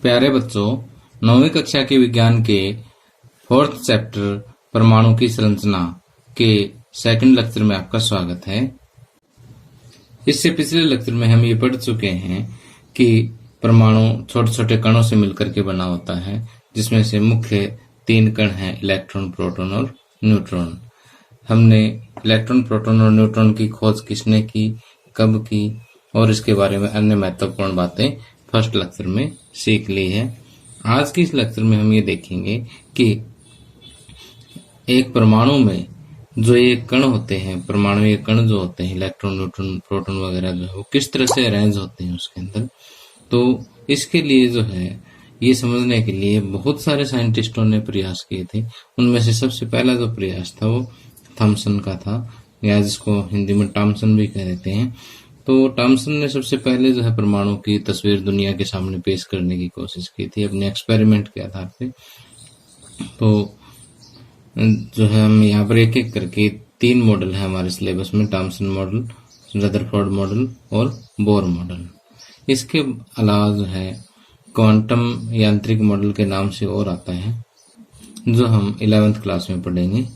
प्यारे बच्चों, 9वीं कक्षा के विज्ञान के 4th चैप्टर परमाणु की संरचना के सेकंड लेक्चर में आपका स्वागत है। इससे पिछले लेक्चर में हम ये पढ़ चुके हैं कि परमाणु छोटे छोटे कणों से मिलकर के बना होता है, जिसमें से मुख्य 3 कण हैं, इलेक्ट्रॉन, प्रोटॉन और न्यूट्रॉन। हमने इलेक्ट्रॉन, प्रोटॉन और न्यूट्रॉन की खोज किसने की, कब की और इसके बारे में अन्य महत्वपूर्ण बातें फर्स्ट लेक्चर में सीख ली है। आज की इस लेक्चर में हम ये देखेंगे कि एक परमाणु में जो ये कण होते हैं, परमाणु कण जो होते हैं, इलेक्ट्रॉन, न्यूट्रॉन, प्रोटॉन वगैरह जो है वो किस तरह से अरेंज होते हैं उसके अंदर। तो इसके लिए जो है ये समझने के लिए बहुत सारे साइंटिस्टों ने प्रयास किए थे। उनमें से सबसे पहला जो प्रयास था वो थॉमसन का था, या जिसको हिंदी में टॉमसन भी कह देते हैं। तो टॉमसन ने सबसे पहले जो है परमाणु की तस्वीर दुनिया के सामने पेश करने की कोशिश की थी अपने एक्सपेरिमेंट के आधार पे। तो जो है हम यहाँ पर एक एक करके 3 मॉडल है हमारे सिलेबस में, टॉमसन मॉडल, रदरफोर्ड मॉडल और बोर मॉडल। इसके अलावा जो है क्वांटम यांत्रिक मॉडल के नाम से और आता है, जो हम 11th क्लास में पढ़ेंगे।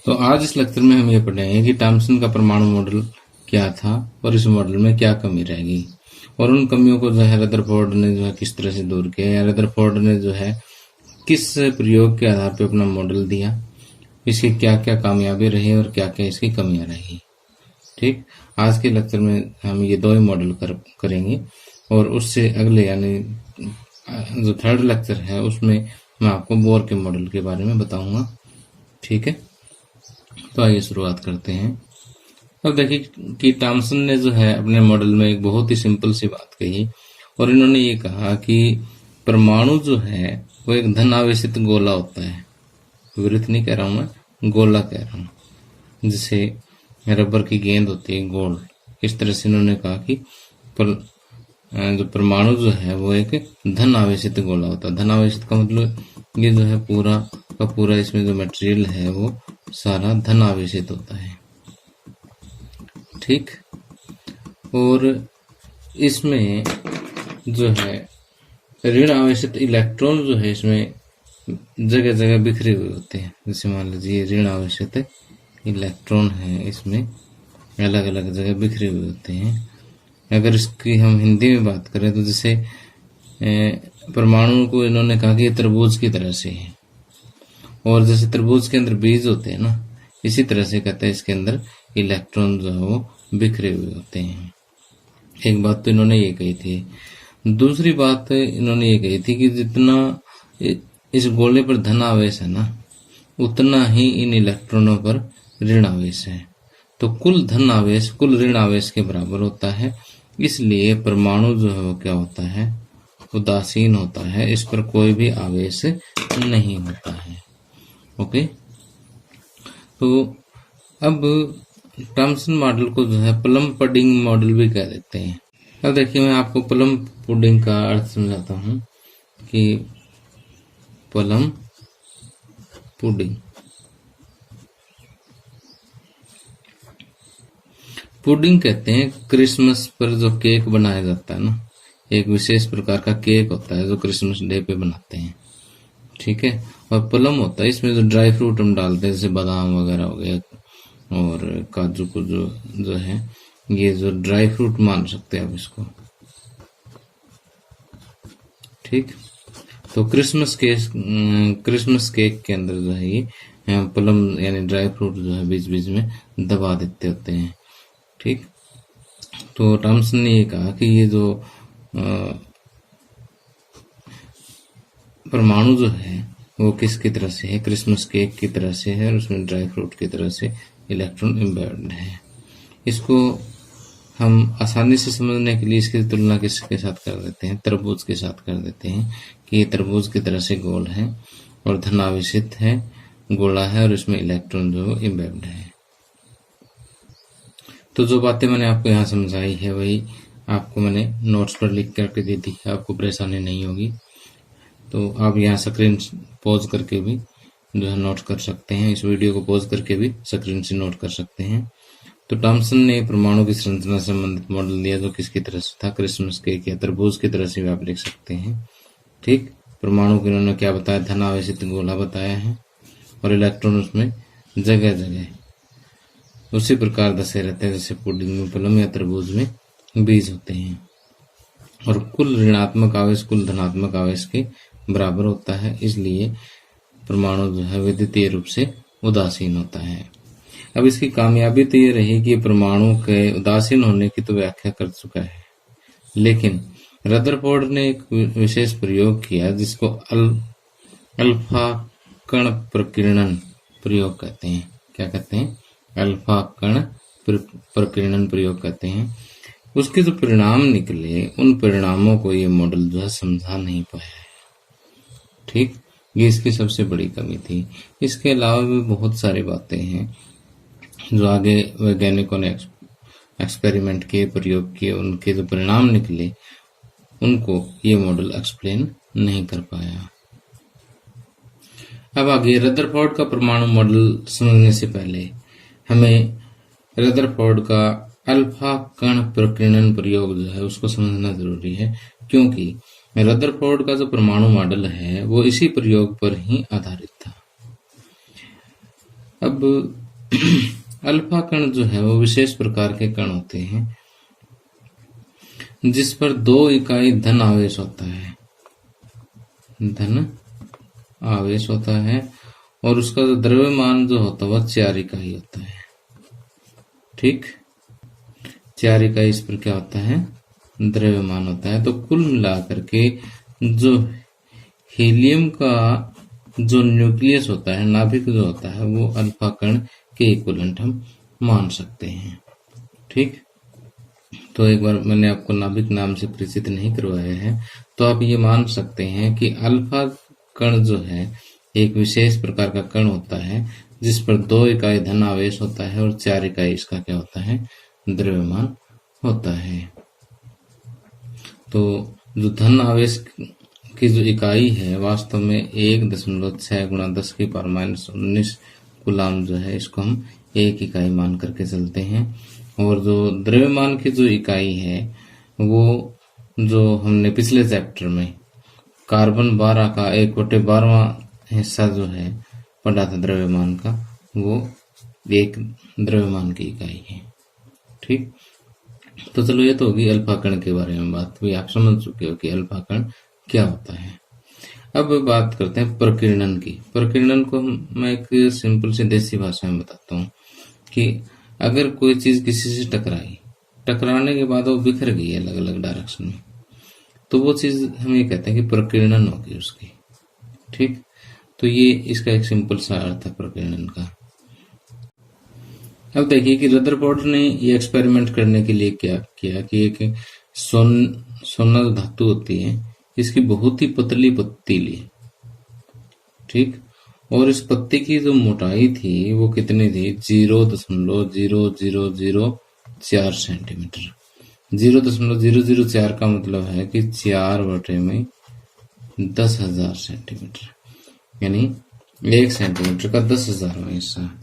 तो आज इस लेक्चर में हम ये पढ़ेंगे कि टॉमसन का परमाणु मॉडल क्या था और इस मॉडल में क्या कमी रहेगी, और उन कमियों को जो है रदरफोर्ड ने जो है किस तरह से दूर किया, या रदरफोर्ड ने जो है किस प्रयोग के आधार पर अपना मॉडल दिया, इसकी क्या क्या कामयाबी रही और क्या क्या इसकी कमियां रही। ठीक, आज के लेक्चर में हम ये 2 ही मॉडल करेंगे, और उससे अगले यानी जो 3rd लेक्चर है उसमें मैं आपको बोर के मॉडल के बारे में बताऊंगा। ठीक है, तो आइए शुरुआत करते हैं। अब देखिए कि टॉमसन ने जो है अपने मॉडल में एक बहुत ही सिंपल सी बात कही, और इन्होंने ये कहा कि परमाणु जो है वो एक धन आवेशित गोला होता है। वृत्त नहीं कह रहा हूं मैं, गोला कह रहा हूं, जिसे रबर की गेंद होती है गोल। इस तरह से इन्होंने कहा कि जो परमाणु जो है वो एक धन आवेशित गोला होता है। धन आवेशित का मतलब ये जो है पूरा का पूरा इसमें जो मटेरियल है वो सारा धन आवेशित होता है। ठीक, और इसमें जो है ऋण आवेशित इलेक्ट्रॉन जो है इसमें जगह जगह बिखरे हुए होते हैं। जैसे मान लीजिए ऋण आवेशित इलेक्ट्रॉन है, इसमें अलग अलग जगह बिखरे हुए होते हैं। अगर इसकी हम हिंदी में बात करें तो जैसे परमाणु को इन्होंने कहा कि ये तरबूज की तरह से है, और जैसे तरबूज के अंदर बीज होते हैं ना, इसी तरह से कहते हैं इसके अंदर इलेक्ट्रॉन जो है वो बिखरे हुए होते हैं। एक बात तो इन्होंने ये कही थी। दूसरी बात इन्होंने ये कही थी कि जितना इस गोले पर धन आवेश है ना, उतना ही इन इलेक्ट्रॉनों पर ऋण आवेश है। तो कुल धन आवेश कुल ऋण आवेश के बराबर होता है। इसलिए परमाणु जो है वो क्या होता है, उदासीन होता है, इस पर कोई भी आवेश नहीं होता है। ओके, तो अब टॉमसन मॉडल को जो है प्लम पुडिंग मॉडल भी कह देते हैं। अब देखिए मैं आपको प्लम पुडिंग का अर्थ समझाता हूँ कि प्लम पुडिंग, पुडिंग कहते हैं क्रिसमस पर जो केक बनाया जाता है ना, एक विशेष प्रकार का केक होता है जो क्रिसमस डे पे बनाते हैं। ठीक है, और प्लम होता है इसमें जो ड्राई फ्रूट हम डालते हैं, जैसे बादाम वगैरह हो गया और काजू को जो है ये जो ड्राई फ्रूट मान सकते हैं आप इसको। ठीक, तो क्रिसमस केक के अंदर जो है ये प्लम यानी ड्राई फ्रूट जो है बीच बीच में दबा देते होते हैं। ठीक, तो टॉमसन ने ये कहा कि ये जो परमाणु जो है वो किसकी तरह से है, क्रिसमस केक की तरह से है, और उसमें ड्राई फ्रूट की तरह से इलेक्ट्रॉन एम्बेडेड है। इसको हम आसानी से समझने के लिए इसकी तुलना किसके साथ कर देते हैं, तरबूज के साथ कर देते हैं कि ये तरबूज की तरह से गोल है और धनावेशित है, गोला है, और इसमें इलेक्ट्रॉन जो एम्बेडेड है। तो जो बातें मैंने आपको यहाँ समझाई है वही आपको मैंने नोट्स पर लिख करके दे दी है, आपको परेशानी नहीं होगी। तो आप यहाँ स्क्रीन पॉज करके भी जो है नोट कर सकते हैं, इस वीडियो को पॉज करके भी स्क्रीन से नोट कर सकते हैं। तो टॉमसन ने परमाणु की संरचना से संबंधित मॉडल दिया जो किसकी तरह से था, क्रिसमस केक या तरबूज की तरह से भी आप लिख सकते हैं। ठीक, परमाणु को इन्होंने क्या बताया, धन आवेशित गोला बताया है और इलेक्ट्रॉन उसमें जगह जगह उसी प्रकार दसे रहते हैं जैसे पुडिंग में प्लम या तरबूज में बीज होते हैं। और कुल ऋणात्मक आवेश कुल धनात्मक आवेश के बराबर होता है, इसलिए परमाणु जो है विद्युतीय रूप से उदासीन होता है। अब इसकी कामयाबी तो ये रही कि परमाणु के उदासीन होने की तो व्याख्या कर चुका है, लेकिन रदरफोर्ड ने एक विशेष प्रयोग किया जिसको अल्फा कण प्रकीर्णन प्रयोग कहते हैं। क्या कहते हैं? अल्फा कण प्रकीर्णन प्रयोग कहते हैं। उसके जो परिणाम निकले उन परिणामों को ये मॉडल जो है समझा नहीं पाया है। ठीक, ये इसकी सबसे बड़ी कमी थी। इसके अलावा भी बहुत सारी बातें हैं जो आगे वैज्ञानिकों ने एक्सपेरिमेंट किए, प्रयोग किए, उनके जो परिणाम निकले उनको ये मॉडल एक्सप्लेन नहीं कर पाया। अब आगे रदरफोर्ड का परमाणु मॉडल समझने से पहले हमें रदरफोर्ड का अल्फा कण प्रकीर्णन प्रयोग जो है उसको समझना जरूरी है, क्योंकि रदरफोर्ड का जो परमाणु मॉडल है वो इसी प्रयोग पर ही आधारित था। अब अल्फा कण जो है वो विशेष प्रकार के कण होते हैं जिस पर 2 इकाई धन आवेश होता है, धन आवेश होता है, और उसका जो द्रव्यमान जो होता है वह 4 इकाई होता है। ठीक, 4 इकाई इस पर क्या होता है, द्रव्यमान होता है। तो कुल मिलाकर के जो हीलियम का जो न्यूक्लियस होता है, नाभिक जो होता है, वो अल्फा कण के इक्विवेलेंट हम मान सकते हैं। ठीक, तो एक बार मैंने आपको नाभिक नाम से परिचित नहीं करवाया है, तो आप ये मान सकते हैं कि अल्फा कण जो है एक विशेष प्रकार का कण होता है जिस पर 2 इकाई धन आवेश होता है और 4 इकाई इसका क्या होता है, द्रव्यमान होता है। तो जो धन आवेश की जो इकाई है वास्तव में 1.6 × 10⁻⁻19 कूलाम जो है, इसको हम 1 इकाई मान करके चलते हैं। और जो द्रव्यमान की जो इकाई है वो जो हमने पिछले चैप्टर में कार्बन 12 का 1/12वां हिस्सा जो है पढ़ा था द्रव्यमान का, वो एक द्रव्यमान की इकाई है। ठीक, तो चलो ये तो होगी अल्फा कण के बारे में बात, भी आप समझ चुके हो कि अल्फा कण क्या होता है। अब बात करते हैं प्रकीर्णन की। प्रकीर्णन को मैं एक सिंपल सी देसी भाषा में बताता हूँ कि अगर कोई चीज किसी से टकराने के बाद वो बिखर गई अलग अलग डायरेक्शन में, तो वो चीज हम ये कहते हैं कि प्रकीर्णन होगी उसकी। ठीक, तो ये इसका एक सिंपल सा अर्थ है प्रकीर्णन का। अब देखिए कि रदरफोर्ड ने ये एक्सपेरिमेंट करने के लिए क्या किया कि एक सोना धातु होती है, इसकी बहुत ही पतली पत्ती ली। ठीक, और इस पत्ती की जो मोटाई थी वो कितनी थी, 0.0004 सेंटीमीटर। 0.004 का मतलब है कि 4/10,000 सेंटीमीटर, यानी 1 सेंटीमीटर का 10,000वां हिस्सा।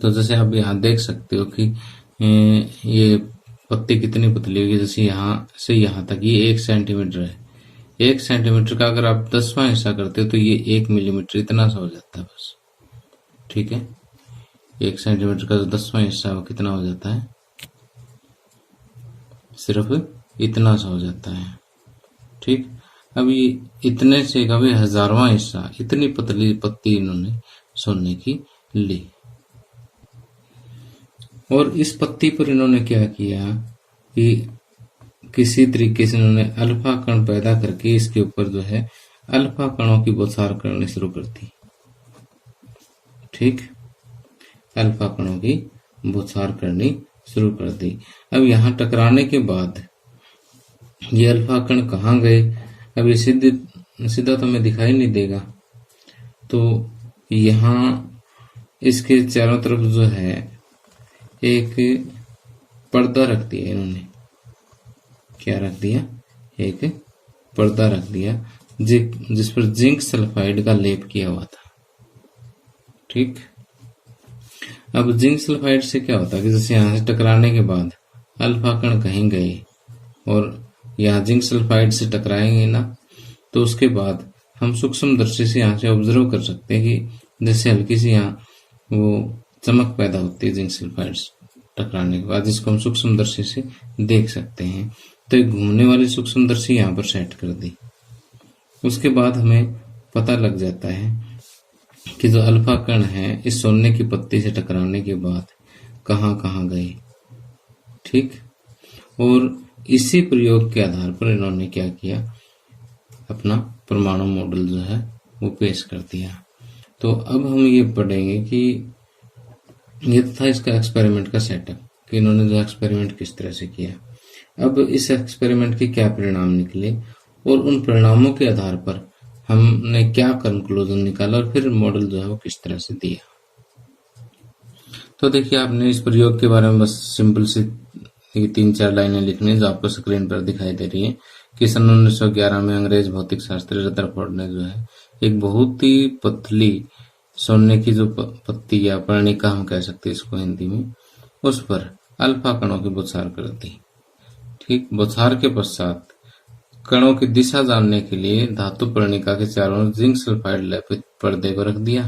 तो जैसे आप यहाँ देख सकते हो कि ये पत्ती कितनी पतली होगी, जैसे यहाँ से यहाँ तक ये 1 सेंटीमीटर है। 1 सेंटीमीटर का अगर आप 10वां हिस्सा करते हो तो ये 1 मिलीमीटर इतना सा हो जाता है बस। ठीक है, 1 सेंटीमीटर का जो 10वां हिस्सा है वो कितना हो जाता है, सिर्फ इतना सा हो जाता है। ठीक, अब ये इतने से कभी 1000वां हिस्सा, इतनी पतली पत्ती इन्होंने सोने की ली, और इस पत्ती पर इन्होंने क्या किया कि किसी तरीके से इन्होंने अल्फा कण पैदा करके इसके ऊपर जो है अल्फा कणों की बौछार करनी शुरू कर दी। ठीक, अल्फा कणों की बौछार करनी शुरू कर दी। अब यहाँ टकराने के बाद ये अल्फा कण कहाँ गए, अब ये सीधा तो हमें दिखाई नहीं देगा, तो यहाँ इसके चारों तरफ जो है एक पर्दा रख दिया इन्होंने। क्या रख दिया, एक पर्दा रख दिया जिस पर जिंक सल्फाइड का लेप किया हुआ था। ठीक, अब जिंक सल्फाइड से क्या होता है कि जैसे यहाँ से टकराने के बाद अल्फा कण कहीं गए और यहाँ जिंक सल्फाइड से टकराएंगे ना, तो उसके बाद हम सूक्ष्मदर्शी से यहाँ से ऑब्जर्व कर सकते हैं कि जैसे हल्की सी यहाँ वो चमक पैदा होती है जिंक सल्फाइड से टकराने के बाद, जिसको हम सूक्ष्मदर्शी से देख सकते हैं। तो एक घूमने वाली सूक्ष्मदर्शी यहाँ पर सेट कर दी। उसके बाद हमें पता लग जाता है कि जो अल्फा कण है इस सोने की पत्ती से टकराने के बाद कहाँ कहाँ गए। ठीक, और इसी प्रयोग के आधार पर इन्होंने क्या किया, अपना परमाणु मॉडल जो है वो पेश कर दिया। तो अब हम ये पढ़ेंगे कि ये था इसका एक्सपेरिमेंट का सेटअप, कि इन्होंने जो एक्सपेरिमेंट किस तरह से किया। अब इस एक्सपेरिमेंट के क्या परिणाम निकले और उन परिणामों के आधार पर हमने क्या कंक्लूजन निकाला और फिर मॉडल जो है वो किस तरह से दिया। तो देखिए, आपने इस प्रयोग के बारे में बस सिंपल सी 3-4 लाइनें लिखनी है जो आपको स्क्रीन पर दिखाई दे रही है कि सन 1911 में अंग्रेज भौतिक शास्त्री रदरफोर्ड ने जो है एक बहुत ही पतली सोने की जो पत्ती या पर्णिका हम कह सकते हैं इसको हिंदी में, उस पर अल्फा कणों की बौछार कर दी। ठीक, बौछार के पश्चात कणों की दिशा जानने के लिए धातु पर्णिका के चारों ओर जिंक सल्फाइड लेपित पर्दे को रख दिया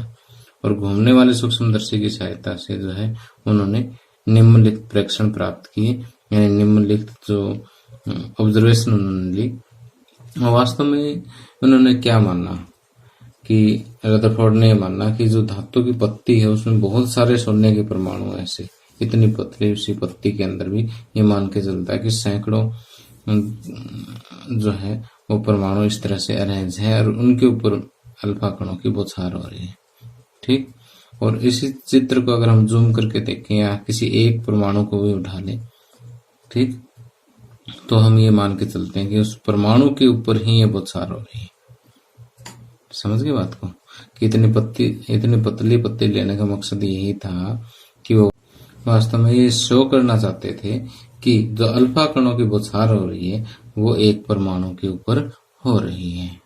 और घूमने वाले सूक्ष्मदर्शी की सहायता से जो है उन्होंने निम्नलिखित प्रेक्षण प्राप्त किए, यानी निम्नलिखित जो ऑब्जर्वेशन उन्होंने ली। वास्तव में उन्होंने क्या माना कि रदरफोर्ड ने माना कि जो धातु की पत्ती है उसमें बहुत सारे सोने के परमाणु ऐसे, इतनी पतली सी पत्ती के अंदर भी ये मान के चलता है कि सैकड़ों जो है वो परमाणु इस तरह से अरेंज है और उनके ऊपर अल्फा कणों की बौछार हो रही है। ठीक, और इसी चित्र को अगर हम जूम करके देखें या किसी एक परमाणु को भी उठा लें, ठीक, तो हम ये मान के चलते हैं कि उस परमाणु के ऊपर ही ये बौछार हो रही है। समझ गए बात को, कि इतनी पतली पत्ती लेने का मकसद यही था कि वो वास्तव में ये शो करना चाहते थे कि जो अल्फा कणों की बौछार हो रही है वो एक परमाणु के ऊपर हो रही है।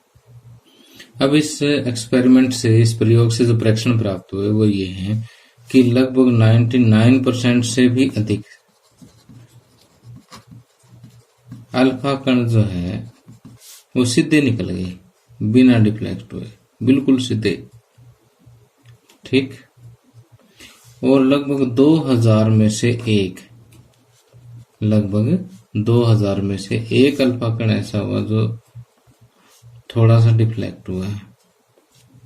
अब इस एक्सपेरिमेंट से, इस प्रयोग से जो प्रेक्षण प्राप्त हुए वो ये है कि लगभग 99% से भी अधिक अल्फा कण जो है वो सीधे निकल गए बिना डिफ्लेक्ट हुए, बिल्कुल सीधे। ठीक, और लगभग 2000 में से एक अल्फा कण ऐसा हुआ जो थोड़ा सा डिफ्लेक्ट हुआ है।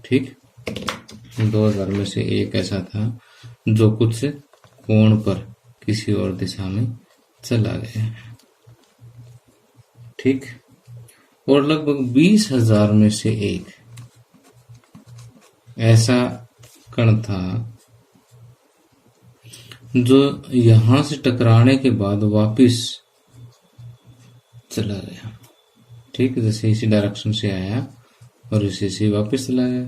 ठीक, 2000 में से एक ऐसा था जो कुछ कोण पर किसी और दिशा में चला गया। ठीक, और लगभग 20,000 में से एक ऐसा कण था जो यहां से टकराने के बाद वापिस चला गया। ठीक, जैसे इसी डायरेक्शन से आया और इसी से वापस चला गया।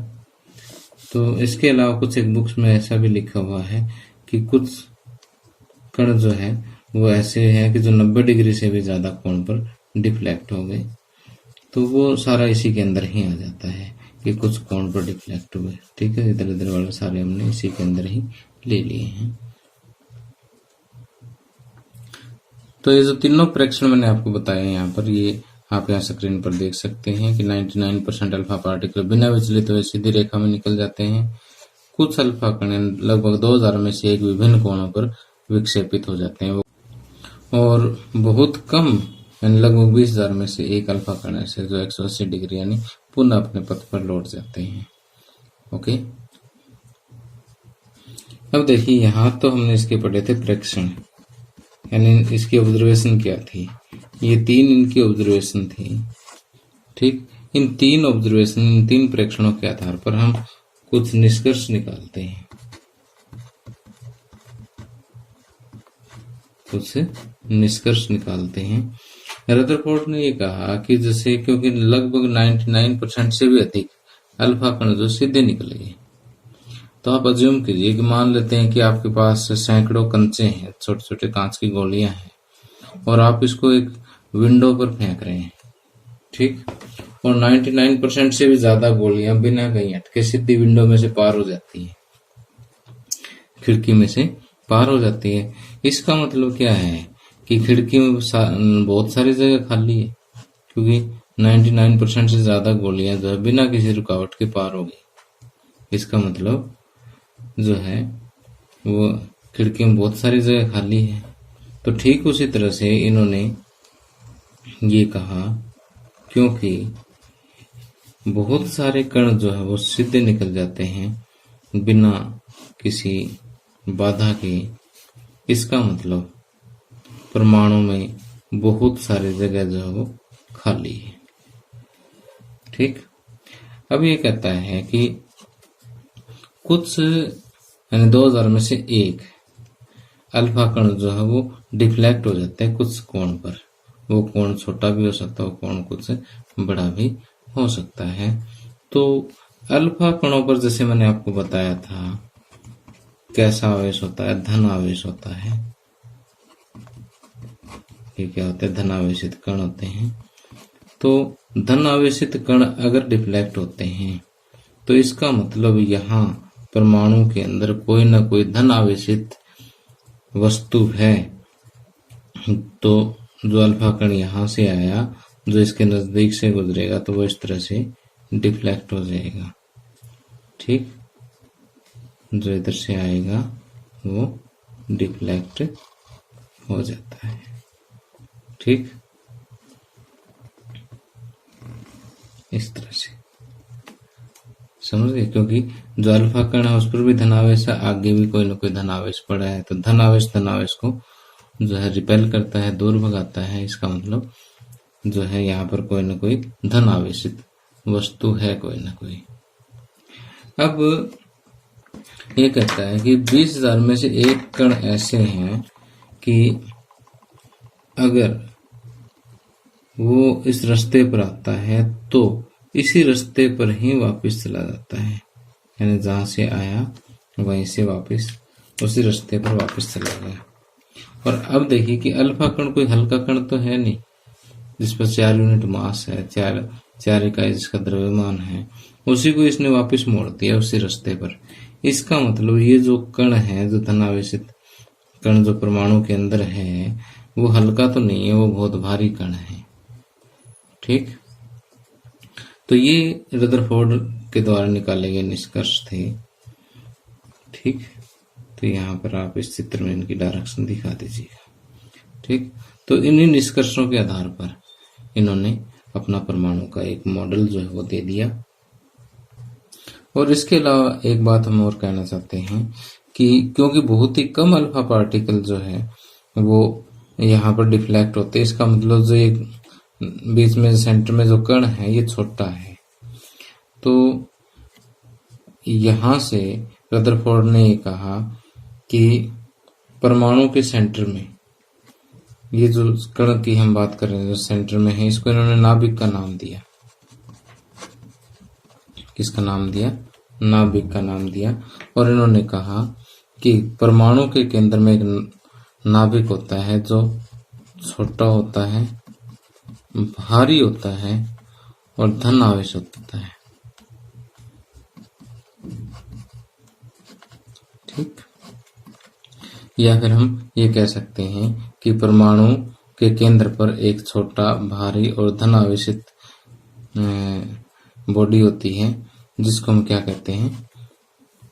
तो इसके अलावा कुछ एक बुक्स में ऐसा भी लिखा हुआ है कि कुछ कण जो है वो ऐसे हैं कि जो 90 डिग्री से भी ज्यादा कोण पर डिफ्लेक्ट हो गए। तो वो सारा इसी के अंदर ही आ जाता है कि कुछ कोण पर डिफ्लेक्ट हुए। ठीक है, इधर इधर वाले सारे हमने इसी के अंदर ही ले लिए हैं। तो ये जो तीनों प्रेक्षण मैंने आपको बताए यहाँ पर, ये आप यहाँ स्क्रीन पर देख सकते हैं कि 99% अल्फा पार्टिकल बिना विचलित हुए सीधी रेखा में निकल जाते हैं। कुछ अल्फा कण लगभग 2000 में से एक विभिन्न कोणों पर विक्षेपित हो जाते हैं और बहुत कम यानी लगभग 20,000 में से एक अल्फा कण ऐसे जो 180 डिग्री यानी पुनः अपने पथ पर लौट जाते हैं। ओके, अब देखिए यहाँ तो हमने इसके पढ़े थे प्रेक्षण, यानी इसकी ऑब्जर्वेशन क्या थी। ये 3 इनकी ऑब्जर्वेशन थी। ठीक, इन 3 ऑब्जर्वेशन, इन 3 प्रेक्षणों के आधार पर हम कुछ निष्कर्ष निकालते हैं। रदरफोर्ड ने ये कहा कि जैसे क्योंकि लगभग 99% से भी अधिक अल्फा कण जो सीधे निकल गए, तो आप अज्यूम कीजिए कि मान लेते हैं कि आपके पास सैकड़ों कंचे हैं, छोटे छोटे कांच की गोलियां हैं और आप इसको एक विंडो पर फेंक रहे हैं। ठीक, और 99% से भी ज्यादा गोलियां बिना कहीं अटके सीधी विंडो में से पार हो जाती हैं, खिड़की में से पार हो जाती है। इसका मतलब क्या है कि खिड़की में बहुत सारी जगह खाली है, क्योंकि 99% से ज्यादा गोलियां जो है बिना किसी रुकावट के पार हो गई। इसका मतलब जो है वो खिड़की में बहुत सारी जगह खाली है। तो ठीक उसी तरह से इन्होंने ये कहा, क्योंकि बहुत सारे कण जो है वो सीधे निकल जाते हैं बिना किसी बाधा के। इसका मतलब परमाणु में बहुत सारी जगह जो है वो खाली है। ठीक। अब ये कहता है कि कुछ यानी 2000 में से एक अल्फा कण जो है वो डिफ्लेक्ट हो जाता है कुछ कोण पर। वो कोण छोटा भी हो सकता है, वो कोण कुछ बड़ा भी हो सकता है। तो अल्फा कणों पर जैसे मैंने आपको बताया था कैसा आवेश होता है, धन आवेश होता है। ये क्या होता है, धन आवेशित कण होते हैं। तो धन आवेशित कण अगर डिफ्लेक्ट होते हैं तो इसका मतलब यहाँ परमाणु के अंदर कोई ना कोई धन आवेशित वस्तु है। तो जो अल्फा कण यहाँ से आया, जो इसके नजदीक से गुजरेगा तो वो इस तरह से डिफ्लेक्ट हो जाएगा। ठीक। जो इधर से आएगा वो डिफ्लेक्ट हो जाता है। ठीक। इस तरह से समझ गए, क्योंकि जो अल्फा कण है उस पर भी धनावेश है, आगे भी कोई ना कोई धनावेश पड़ा है। तो धनावेश को जो है रिपेल करता है, दूर भगाता है। इसका मतलब जो है यहाँ पर कोई ना कोई धन आवेशित वस्तु है, कोई ना कोई। अब ये कहता है कि 20,000 में से एक कण ऐसे हैं कि अगर वो इस रास्ते पर आता है तो इसी रास्ते पर ही वापस चला जाता है, यानी जहां से आया वहीं से वापस उसी रास्ते पर वापस चला गया। और अब देखिए कि अल्फा कण कोई हल्का कण तो है नहीं, जिस पर 4 यूनिट मास है, 4 इकाई जिसका द्रव्यमान है, उसी को इसने वापस मोड़ दिया उसी रास्ते पर। इसका मतलब ये जो कण है, जो धनावेशित कण जो परमाणु के अंदर है, वो हल्का तो नहीं है, वो बहुत भारी कण है। ठीक। तो ये रदरफोर्ड के द्वारा निकाले गए निष्कर्ष थे। ठीक। तो यहाँ पर आप इस चित्र में इनकी डायरेक्शन दिखा दीजिएगा। ठीक। तो इन्हीं निष्कर्षों के आधार पर इन्होंने अपना परमाणु का एक मॉडल जो है वो दे दिया। और इसके अलावा एक बात हम और कहना चाहते हैं कि क्योंकि बहुत ही कम अल्फा पार्टिकल जो है वो यहाँ पर डिफ्लेक्ट होते हैं, इसका मतलब जो एक बीच में सेंटर में जो कण है ये छोटा है। तो यहाँ से रदरफोर्ड ने ये कहा कि परमाणु के सेंटर में ये जो कण की हम बात कर रहे हैं जो सेंटर में है, इसको इन्होंने नाभिक का नाम दिया। किसका नाम दिया? नाभिक का नाम दिया। और इन्होंने कहा कि परमाणु के केंद्र में एक नाभिक होता है जो छोटा होता है, भारी होता है और धन आवेश होता है। ठीक। या फिर हम ये कह सकते हैं कि परमाणु के केंद्र पर एक छोटा, भारी और धन आवेशित बॉडी होती है, जिसको हम क्या कहते हैं?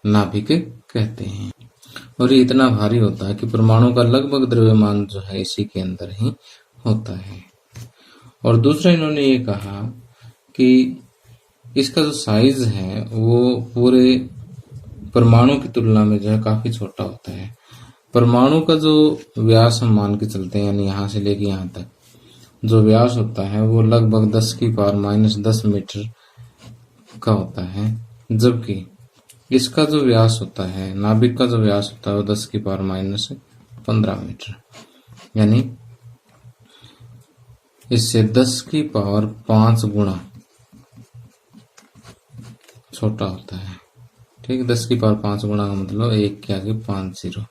नाभिक कहते हैं। और ये इतना भारी होता है कि परमाणु का लगभग द्रव्यमान जो है इसी के अंदर ही होता है। और दूसरा इन्होंने ये कहा कि इसका जो साइज है वो पूरे परमाणु की तुलना में जो है काफी छोटा होता है। परमाणु का जो व्यास हम मान के चलते हैं, यानी यहाँ से लेके यहाँ तक जो व्यास होता है वो लगभग 10⁻⁻10 मीटर का होता है, जबकि इसका जो व्यास होता है, नाभिक का जो व्यास होता है वो 10⁻15 मीटर, यानी इससे 10⁵ गुणा छोटा होता है। ठीक। 10⁵ गुणा का मतलब 1 के आगे 5 0।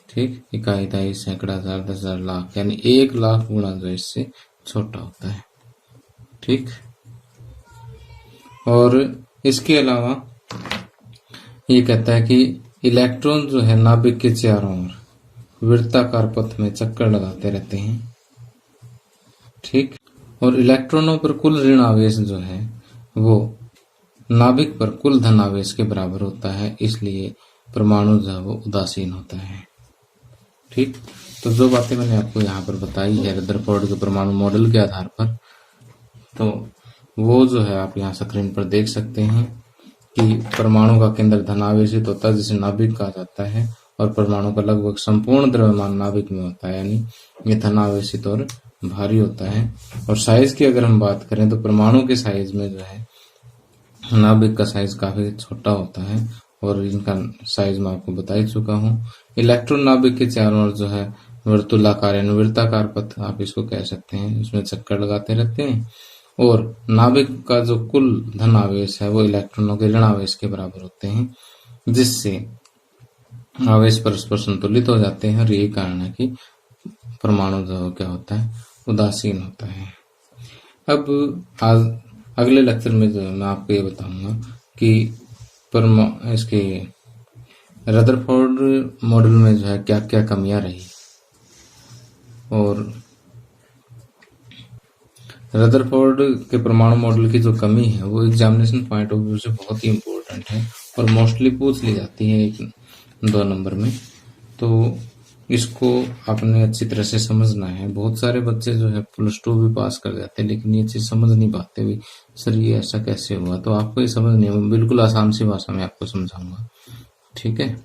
ठीक। इकाई, दहाई, सैकड़ा, हजार, 10,000, लाख, यानी 1,00,000 गुणा जो इससे छोटा होता है। ठीक। और इसके अलावा ये कहता है कि इलेक्ट्रॉन जो है नाभिक के चारों ओर वृत्ताकार पथ में चक्कर लगाते रहते हैं, ठीक। और इलेक्ट्रॉनों पर कुल ऋण आवेश जो है वो नाभिक पर कुल धन आवेश के बराबर होता है, इसलिए परमाणु जो है वो उदासीन होता है, ठीक। तो जो बातें मैंने आपको यहाँ पर बताई है रदरफोर्ड के परमाणु मॉडल के आधार पर, तो वो जो है आप यहाँ स्क्रीन पर देख सकते हैं कि परमाणु का केंद्र धनावेशित होता है जिसे नाभिक कहा जाता है, और परमाणु का लगभग संपूर्ण द्रव्यमान नाभिक में होता है, यानी ये धनावेशित और भारी होता है। और साइज की अगर हम बात करें तो परमाणु के साइज में जो है नाभिक का साइज काफी छोटा होता है, और इनका साइज मैं आपको बता ही चुका हूँ। इलेक्ट्रॉन नाभिक के चारों ओर जो है वर्तुलाकार यानी वृत्ताकार पथ आप इसको कह सकते हैं, इसमें चक्कर लगाते रहते हैं, और नाभिक का जो कुल धन आवेश है वो इलेक्ट्रॉनों के ऋण आवेश के बराबर होते हैं, जिससे आवेश परस्पर संतुलित हो जाते हैं, और यही कारण है कि परमाणु जो क्या होता है उदासीन होता है। अब आज अगले लेक्चर में जो है मैं आपको ये बताऊंगा कि इसके रदरफोर्ड मॉडल में जो है क्या क्या कमियां रही, और रदरफोर्ड के परमाणु मॉडल की जो कमी है वो एग्जामिनेशन पॉइंट ऑफ व्यू से बहुत ही इम्पोर्टेंट है और मोस्टली पूछ ली जाती है 1-2 नंबर में, तो इसको आपने अच्छी तरह से समझना है। बहुत सारे बच्चे जो है +2 भी पास कर जाते हैं, लेकिन ये चीज समझ नहीं पाते भी, सर ये ऐसा कैसे हुआ, तो आपको ये समझ नहीं है, बिल्कुल आसान सी भाषा में आपको समझाऊंगा, ठीक है।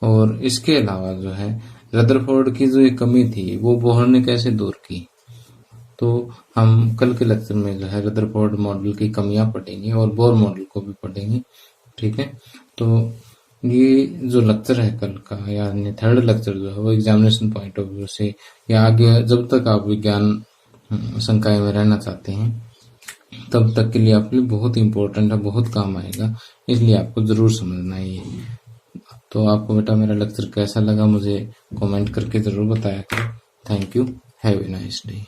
और इसके अलावा जो है रदरफोर्ड की जो ये कमी थी वो बोहर ने कैसे दूर की, तो हम कल के लेक्चर में जो है रदरफोर्ड मॉडल की कमियां पढ़ेंगे और बोर मॉडल को भी पढ़ेंगे, ठीक है। तो ये जो लेक्चर है कल का, यानी 3rd लेक्चर जो है वो एग्जामिनेशन पॉइंट ऑफ व्यू से या आगे जब तक आप विज्ञान संकाय में रहना चाहते हैं तब तक के लिए आपके लिए बहुत इंपॉर्टेंट है, बहुत काम आएगा, इसलिए आपको जरूर समझना है ये। तो आपको बेटा मेरा लेक्चर कैसा लगा मुझे कमेंट करके जरूर बताया करो। Thank you, have a nice day.